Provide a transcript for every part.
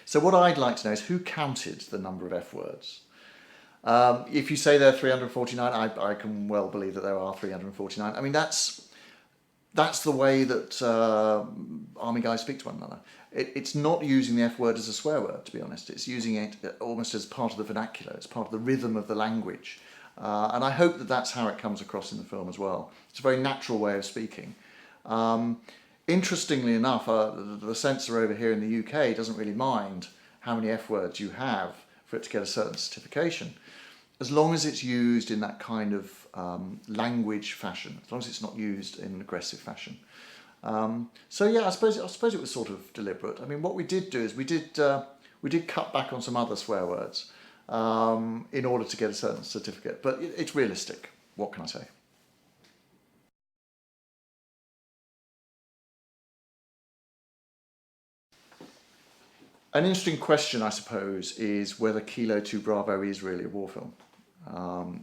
So what I'd like to know is who counted the number of F words? If you say there are 349, I can well believe that there are 349. I mean, that's the way that army guys speak to one another. It's not using the F word as a swear word, to be honest. It's using it almost as part of the vernacular. It's part of the rhythm of the language. And I hope that that's how it comes across in the film as well. It's a very natural way of speaking. Interestingly enough, the censor over here in the UK doesn't really mind how many F words you have for it to get a certain certification, as long as it's used in that kind of language fashion, as long as it's not used in an aggressive fashion. So yeah, I suppose it was sort of deliberate. I mean, what we did do is we did cut back on some other swear words in order to get a certain certificate, but it's realistic. What can I say? An interesting question, I suppose, is whether Kilo 2 Bravo is really a war film.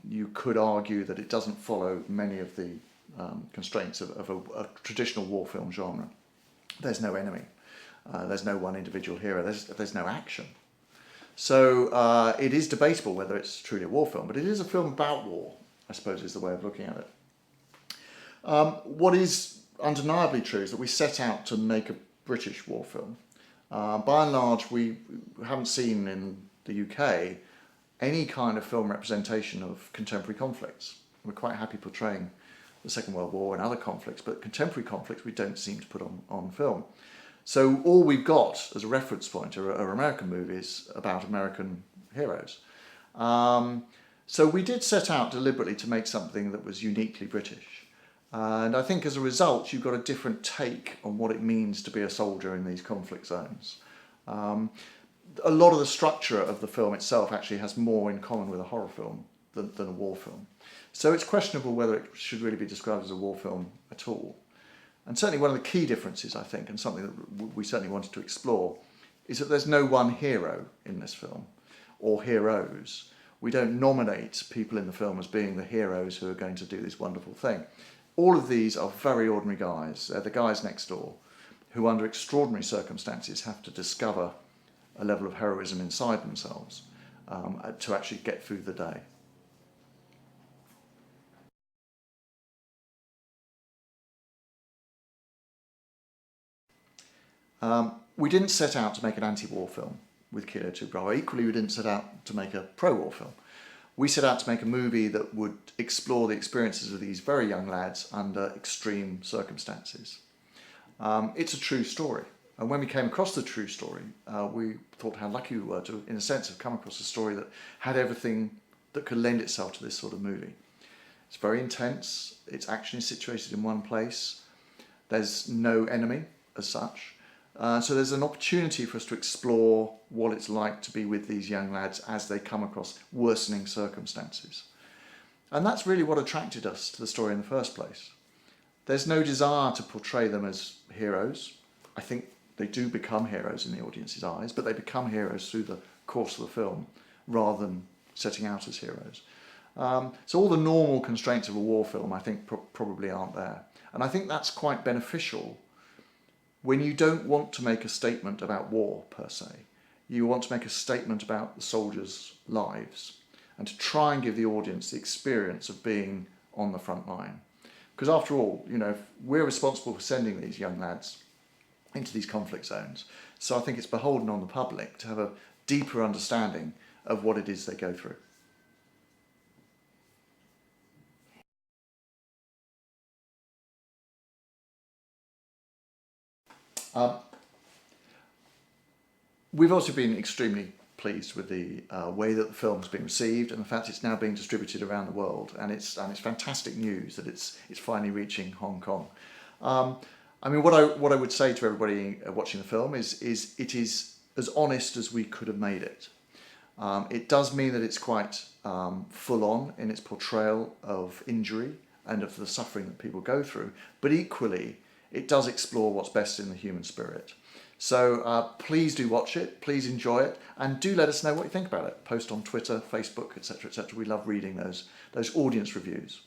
You could argue that it doesn't follow many of the constraints of a traditional war film genre. There's no enemy. There's no one individual hero. There's no action. So it is debatable whether it's truly a war film, but it is a film about war, I suppose, is the way of looking at it. What is undeniably true is that we set out to make a British war film. By and large, we haven't seen in the UK any kind of film representation of contemporary conflicts. We're quite happy portraying the Second World War and other conflicts, but contemporary conflicts we don't seem to put on film. So all we've got as a reference point are American movies about American heroes. So we did set out deliberately to make something that was uniquely British. And I think as a result, you've got a different take on what it means to be a soldier in these conflict zones. A lot of the structure of the film itself actually has more in common with a horror film than a war film. So it's questionable whether it should really be described as a war film at all. And certainly one of the key differences, I think, and something that we certainly wanted to explore, is that there's no one hero in this film, or heroes. We don't nominate people in the film as being the heroes who are going to do this wonderful thing. All of these are very ordinary guys. They're the guys next door who, under extraordinary circumstances, have to discover a level of heroism inside themselves to actually get through the day. We didn't set out to make an anti-war film with Kilo 2 Bravo. Equally, we didn't set out to make a pro-war film. We set out to make a movie that would explore the experiences of these very young lads under extreme circumstances. It's a true story. And when we came across the true story, we thought how lucky we were to, in a sense, have come across a story that had everything that could lend itself to this sort of movie. It's very intense. Its action is situated in one place. There's no enemy as such. So there's an opportunity for us to explore what it's like to be with these young lads as they come across worsening circumstances. And that's really what attracted us to the story in the first place. There's no desire to portray them as heroes. I think they do become heroes in the audience's eyes, but they become heroes through the course of the film rather than setting out as heroes. So all the normal constraints of a war film, I think, probably aren't there. And I think that's quite beneficial when you don't want to make a statement about war per se. You want to make a statement about the soldiers' lives and to try and give the audience the experience of being on the front line. Because after all, you know, we're responsible for sending these young lads into these conflict zones. So I think it's beholden on the public to have a deeper understanding of what it is they go through. We've also been extremely pleased with the way that the film's been received and the fact it's now being distributed around the world, and it's fantastic news that it's finally reaching Hong Kong. I mean, what I would say to everybody watching the film is it is as honest as we could have made it. It does mean that it's quite full on in its portrayal of injury and of the suffering that people go through, but equally it does explore what's best in the human spirit. So please do watch it, please enjoy it, and do let us know what you think about it. Post on Twitter, Facebook, etc., etc. We love reading those audience reviews.